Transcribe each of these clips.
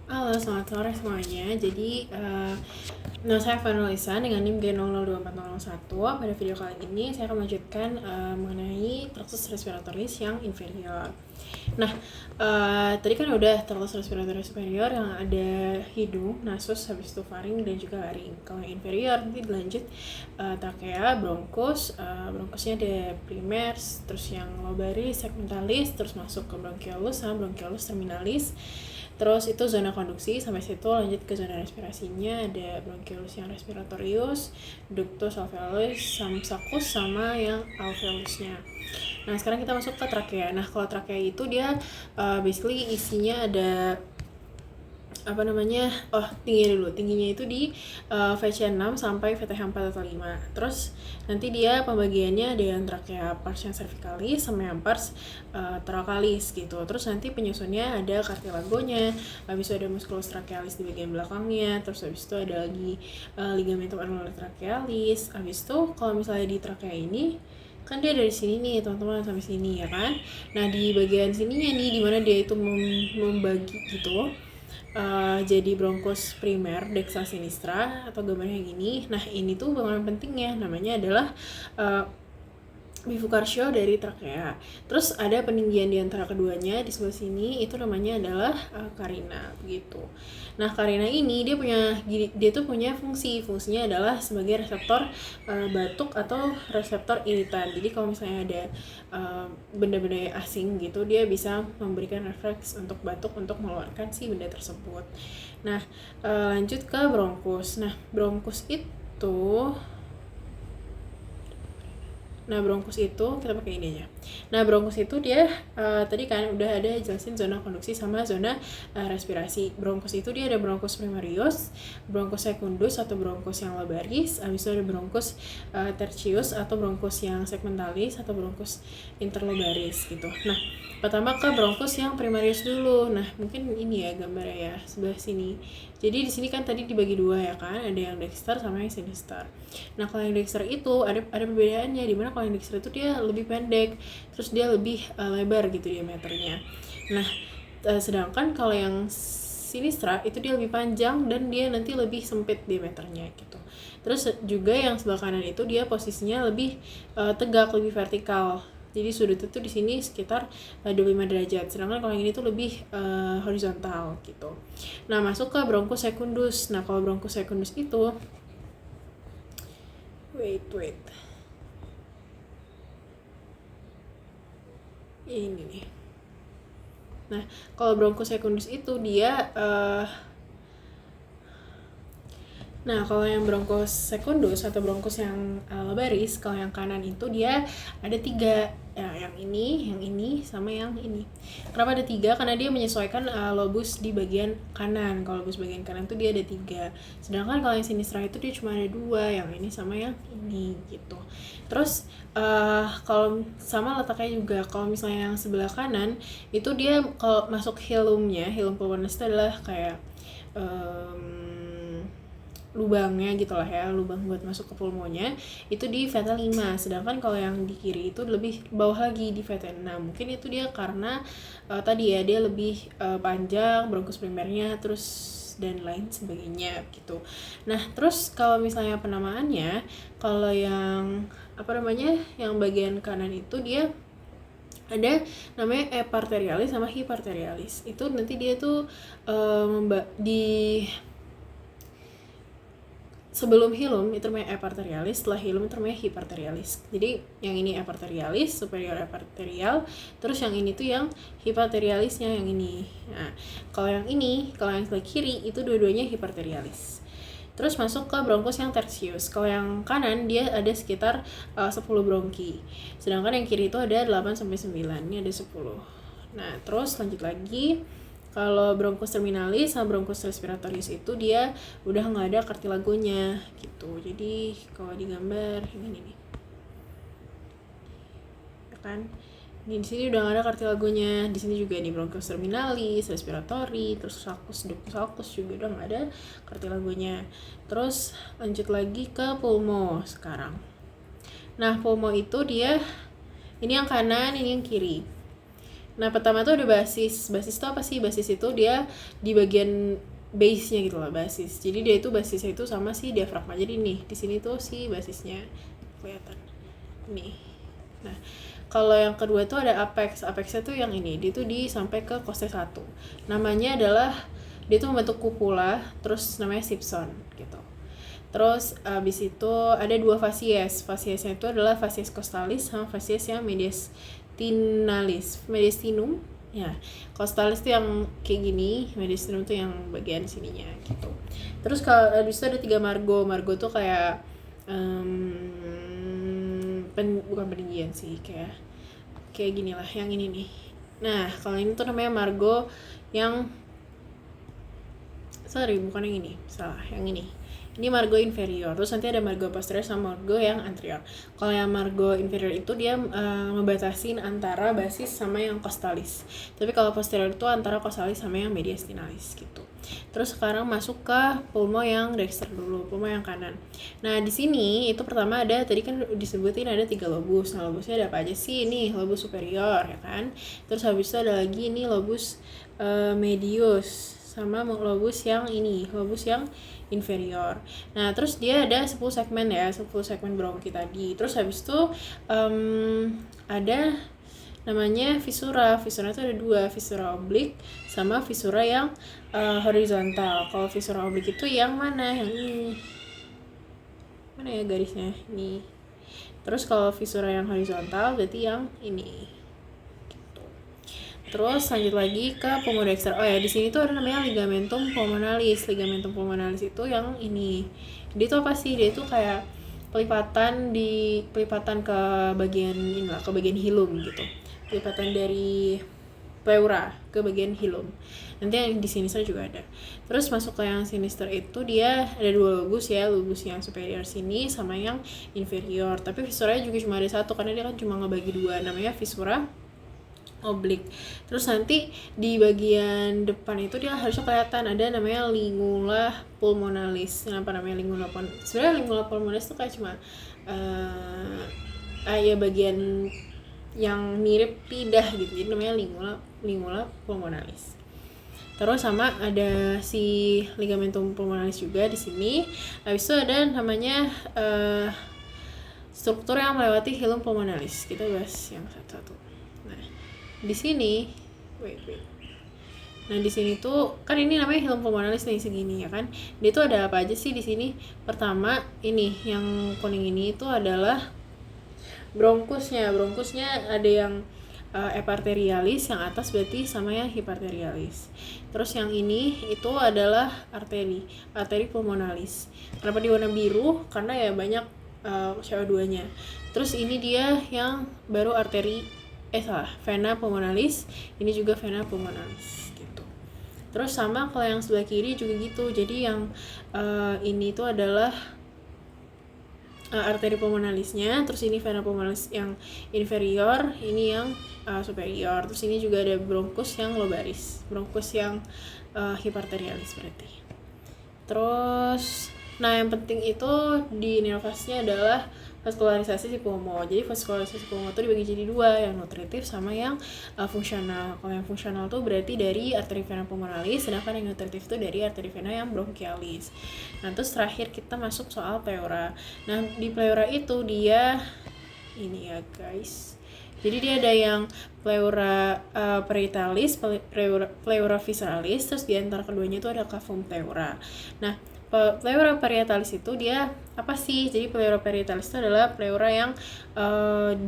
Halo, selamat sore semuanya. Jadi, nama saya Vanessa dengan NIM G002401. Pada video kali ini saya akan melanjutkan mengenai traktus respiratoris yang inferior. Nah, tadi kan udah traktus respiratoris superior yang ada hidung, nasus, habis itu faring dan juga laring. Kalau yang inferior nanti dilanjut trakea, bronkus, bronkusnya ada primers, terus yang lobaris, segmentalis, terus masuk ke bronchiolus sama bronchiolus terminalis. Terus itu zona konduksi, sampai situ lanjut ke zona respirasinya, ada bronchiolus yang respiratorius, ductus alveolus, samsacus, sama yang alveolusnya. Nah, sekarang kita masuk ke trakea. Nah, kalau trakea itu dia basically isinya ada tingginya itu di VC6 sampai VTH4 atau 5. Terus nanti dia pembagiannya ada yang trakea pars yang cervicalis sama yang pars thoracalis gitu. Terus nanti penyusunnya ada cartilagonya, habis itu ada musculus trachealis di bagian belakangnya, terus habis itu ada lagi ligamentum annular trachealis. Habis itu kalau misalnya di trakea ini kan dia dari sini nih teman-teman sampai sini ya kan. Nah, di bagian sininya nih dimana dia itu membagi gitu, jadi bronkus primer dexa sinistra atau gambarnya yang ini. Nah, ini tuh bangunan pentingnya, namanya adalah bifurcatio dari trakea. Terus ada peninggian di antara keduanya di sebelah sini, itu namanya adalah carina begitu. Nah, carina ini dia tuh punya fungsinya adalah sebagai reseptor batuk atau reseptor iritan. Jadi kalau misalnya ada benda-benda asing gitu, dia bisa memberikan refleks untuk batuk untuk mengeluarkan si benda tersebut. Nah, lanjut ke bronkus. Nah, bronkus itu kita pakai ini aja. Nah, bronkus itu dia tadi kan udah ada jelasin zona konduksi sama zona respirasi. Bronkus itu dia ada bronkus primarius, bronkus secundus atau bronkus yang lobaris, habis itu ada bronkus tertius atau bronkus yang segmentalis atau bronkus interlobaris gitu. Nah, pertama ke bronkus yang primarius dulu. Nah, mungkin ini ya gambarnya ya sebelah sini. Jadi di sini kan tadi dibagi dua ya kan, ada yang dexter sama yang sinister. Nah, kalau yang dexter itu ada perbedaannya, dimana kalau yang dexter itu dia lebih pendek, terus dia lebih lebar gitu diameternya. Nah, sedangkan kalau yang sinistra itu dia lebih panjang dan dia nanti lebih sempit diameternya gitu. Terus juga yang sebelah kanan itu dia posisinya lebih tegak, lebih vertikal. Jadi sudut itu di sini sekitar 25 derajat. Sedangkan kalau yang ini tuh lebih horizontal gitu. Nah, masuk ke bronkus secundus. Nah, kalau bronkus secundus itu wait. Ini nih. Nah, kalau bronkus secundus itu dia Nah, kalau yang bronkus secundus atau bronkus yang lobaris, kalau yang kanan itu dia ada 3, ya, yang ini, sama yang ini. Kenapa ada 3? Karena dia menyesuaikan lobus di bagian kanan. Kalau lobus bagian kanan itu dia ada 3. Sedangkan kalau yang sinistra itu dia cuma ada 2, yang ini sama yang ini gitu. Terus kalau sama letaknya juga, kalau misalnya yang sebelah kanan itu dia kalau masuk hilumnya, hilum pulmonis itu adalah kayak lubangnya gitulah ya, lubang buat masuk ke pulmonya itu di VT5, sedangkan kalau yang di kiri itu lebih bawah lagi di VT6. Mungkin itu dia karena tadi ya dia lebih panjang bronkus primernya, terus dan lain sebagainya gitu. Nah, terus kalau misalnya penamaannya, kalau yang yang bagian kanan itu dia ada namanya eparterialis sama hiparterialis. Itu nanti dia tuh di sebelum hilum itu namanya eparterialis, setelah hilum itu namanya hiparterialis. Jadi yang ini eparterialis, superior eparterial, terus yang ini tuh yang hiparterialisnya yang ini. Nah, kalau yang sebelah kiri itu dua-duanya hiparterialis. Terus masuk ke bronkus yang tertius. Kalau yang kanan dia ada sekitar 10 bronki. Sedangkan yang kiri itu ada 8 sampai 9. Ini ada 10. Nah, terus lanjut lagi. Kalau bronkus terminalis sama bronkus respiratoris itu dia udah nggak ada cartilagonya gitu. Jadi kalau digambar ini nih, ya kan? Di sini udah nggak ada cartilagonya. Di sini juga nih bronkus terminalis, respiratori, terus sulcus, ductus sulcus juga udah nggak ada cartilagonya. Terus lanjut lagi ke pulmo sekarang. Nah, pulmo itu dia ini yang kanan, ini yang kiri. Nah pertama tuh ada basis itu apa sih? Basis itu dia di bagian base-nya gitu lah, basis. Jadi dia itu basisnya itu sama si diafragma. Jadi nih di sini tuh si basisnya kelihatan nih. Nah kalau yang kedua tuh ada apexnya tuh yang ini, dia tuh sampai ke coste 1. Namanya adalah, dia tuh membentuk kupula, terus namanya Simpson gitu. Terus abis itu ada 2 fasiesnya itu adalah fasies costalis sama fasies yang mediastinum ya. Costalis tuh yang kayak gini, mediastinum tuh yang bagian sininya gitu. Terus kalau abis itu ada 3 margo tuh kayak bukan peninggian sih, kayak gini lah, yang ini nih. Nah kalau ini tuh namanya margo yang bukan yang ini, salah, yang ini margo inferior. Terus nanti ada margo posterior sama margo yang anterior. Kalau yang margo inferior itu dia membatasin antara basis sama yang costalis. Tapi kalau posterior itu antara costalis sama yang mediastinalis gitu. Terus sekarang masuk ke pulmo yang dexter dulu, pulmo yang kanan. Nah di sini itu pertama ada, tadi kan disebutin ada 3 lobus. Nah lobusnya ada apa aja sih? Ini lobus superior ya kan. Terus habis itu ada lagi ini lobus medius sama lobus yang inferior. Nah terus dia ada 10 segmen ya, 10 segmen bronki tadi. Terus habis itu ada namanya visura itu ada 2, visura oblik sama visura yang horizontal. Kalau visura oblik itu yang mana? Yang ini, mana ya garisnya? Ini. Terus kalau visura yang horizontal berarti yang ini. Terus lanjut lagi ke pulmodexter. Oh ya, di sini tuh ada namanya ligamentum pulmonalis. Ligamentum pulmonalis itu yang ini. Dia tuh apa sih? Dia tuh kayak pelipatan ke bagian inilah, ke bagian hilum gitu. Pelipatan dari pleura ke bagian hilum. Nanti yang di sinister juga ada. Terus masuk ke yang sinister itu dia ada 2 lobus ya, lobus yang superior sini sama yang inferior. Tapi visuranya juga cuma ada 1 karena dia kan cuma ngebagi 2, namanya visura oblik. Terus nanti di bagian depan itu dia harusnya kelihatan ada namanya lingula pulmonalis. Kenapa namanya lingula pulmonalis? Sebenarnya lingula pulmonalis itu kayak cuma ya bagian yang mirip lidah gitu. Jadi namanya lingula pulmonalis. Terus sama ada si ligamentum pulmonalis juga di sini. Habis itu ada namanya struktur yang melewati hilum pulmonalis. Kita bahas yang satu-satu. Nah, di sini Nah, di sini tuh kan ini namanya hilum pulmonalis nih segini ya kan. Dia tuh ada apa aja sih di sini? Pertama, ini yang kuning ini itu adalah bronkusnya. Bronkusnya ada yang eparterialis, yang atas berarti sama yang hiparterialis. Terus yang ini itu adalah arteri pulmonalis. Kenapa di warna biru? Karena ya banyak CO2-nya. Terus ini dia yang baru vena pulmonalis. Ini juga vena pulmonalis gitu. Terus sama kalau yang sebelah kiri juga gitu. Jadi yang ini tuh adalah arteri pulmonalisnya. Terus ini vena pulmonalis yang inferior, ini yang superior. Terus ini juga ada bronkus yang lobaris, bronkus yang hiparterialis berarti. Terus yang penting itu di nervasnya adalah vaskularisasi si pulmo. Jadi vaskularisasi pulmo itu dibagi jadi 2, yang nutritif sama yang fungsional. Kalau yang fungsional tuh berarti dari arteri vena pulmonalis, sedangkan yang nutritif itu dari arteri vena yang bronchialis. Nah terus terakhir kita masuk soal pleura. Nah di pleura itu dia ini ya guys. Jadi dia ada yang pleura parietalis, pleura visceralis, terus di antara keduanya itu ada cavum pleura. Nah pleura parietalis itu dia apa sih? Jadi pleura parietalis itu adalah pleura yang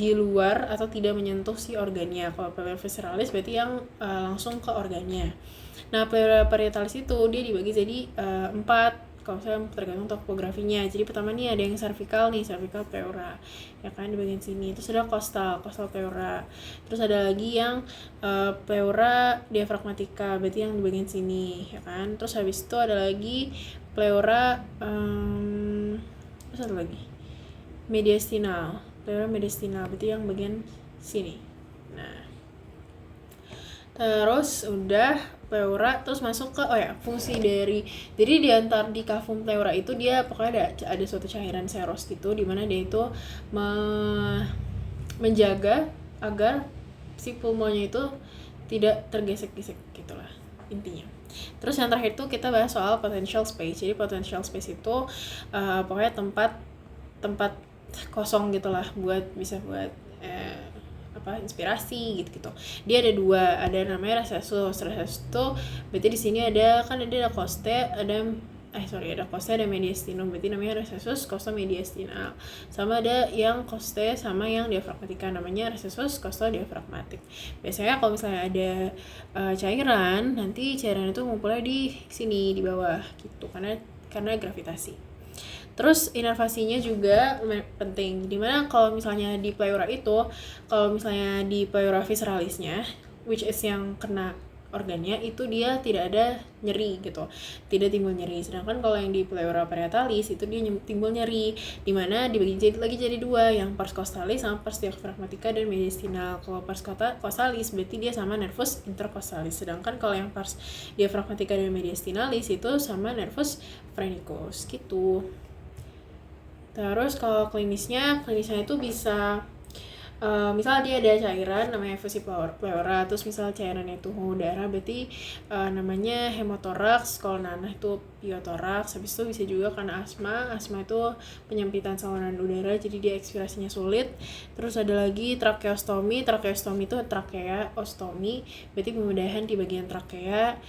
di luar atau tidak menyentuh si organnya. Kalau pleura visceralis berarti yang langsung ke organnya. Nah pleura parietalis itu dia dibagi jadi 4 kalau saya tergantung topografinya. Jadi pertama nih ada yang cervical pleura ya kan di bagian sini. Terus ada costal pleura. Terus ada lagi yang pleura diafragmatica, berarti yang di bagian sini ya kan. Terus habis itu ada lagi pleura terus ada lagi pleura mediastinal, berarti yang bagian sini. Nah terus udah pleura, terus masuk ke fungsi dari, jadi di cavum pleura itu dia pokoknya ada suatu cairan seros gitu, dimana dia itu menjaga agar si pulmonya itu tidak tergesek-gesek gitulah intinya. Terus yang terakhir itu kita bahas soal potential space. Jadi potential space itu pokoknya tempat kosong gitulah bisa buat inspirasi gitu. Dia ada dua, ada namanya recessus. Recessus itu berarti di sini ada coste, ada mediastinum, berarti namanya recessus costa mediastinal. Sama ada yang coste sama yang diafragmatika, namanya recessus costa diafragmatik. Biasanya kalau misalnya ada cairan, nanti cairan itu ngumpulnya di sini di bawah gitu, karena gravitasi. Terus inervasinya juga penting. Dimana kalau misalnya di pleura itu, kalau misalnya di pleura visceralisnya, which is yang kena organnya, itu dia tidak ada nyeri gitu, tidak timbul nyeri. Sedangkan kalau yang di pleura parietalis itu dia timbul nyeri, dimana dibagi jadi dua, yang pars costalis sama pars diafragmatika dan mediastinal. Kalau pars costalis berarti dia sama nervus intercostalis, sedangkan kalau yang pars diafragmatika dan mediastinalis itu sama nervus phrenicus gitu. Terus kalau klinisnya itu bisa misal dia ada cairan namanya efusi pleura, terus misal cairannya itu darah, berarti namanya hemotoraks. Kalau nanah itu piotoraks. Habis itu bisa juga karena asma itu penyempitan saluran udara, jadi dia ekspirasinya sulit. Terus ada lagi trakeostomi itu trakeostomi, berarti pemudahan di bagian trakea.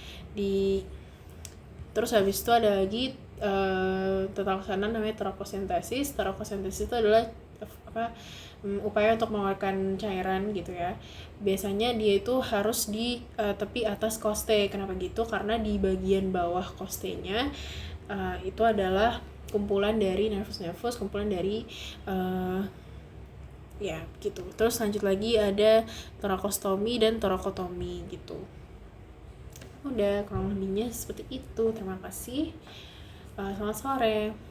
Terus habis itu ada lagi tata laksana namanya torakosentesis. Torakosentesis itu adalah upaya untuk mengeluarkan cairan gitu ya. Biasanya dia itu harus di tepi atas koste. Kenapa gitu? Karena di bagian bawah kostenya itu adalah kumpulan dari nervus, kumpulan dari ya gitu. Terus lanjut lagi ada torakostomi dan torakotomi gitu. Udah kurang lebihnya seperti itu. Terima kasih. Selamat sore.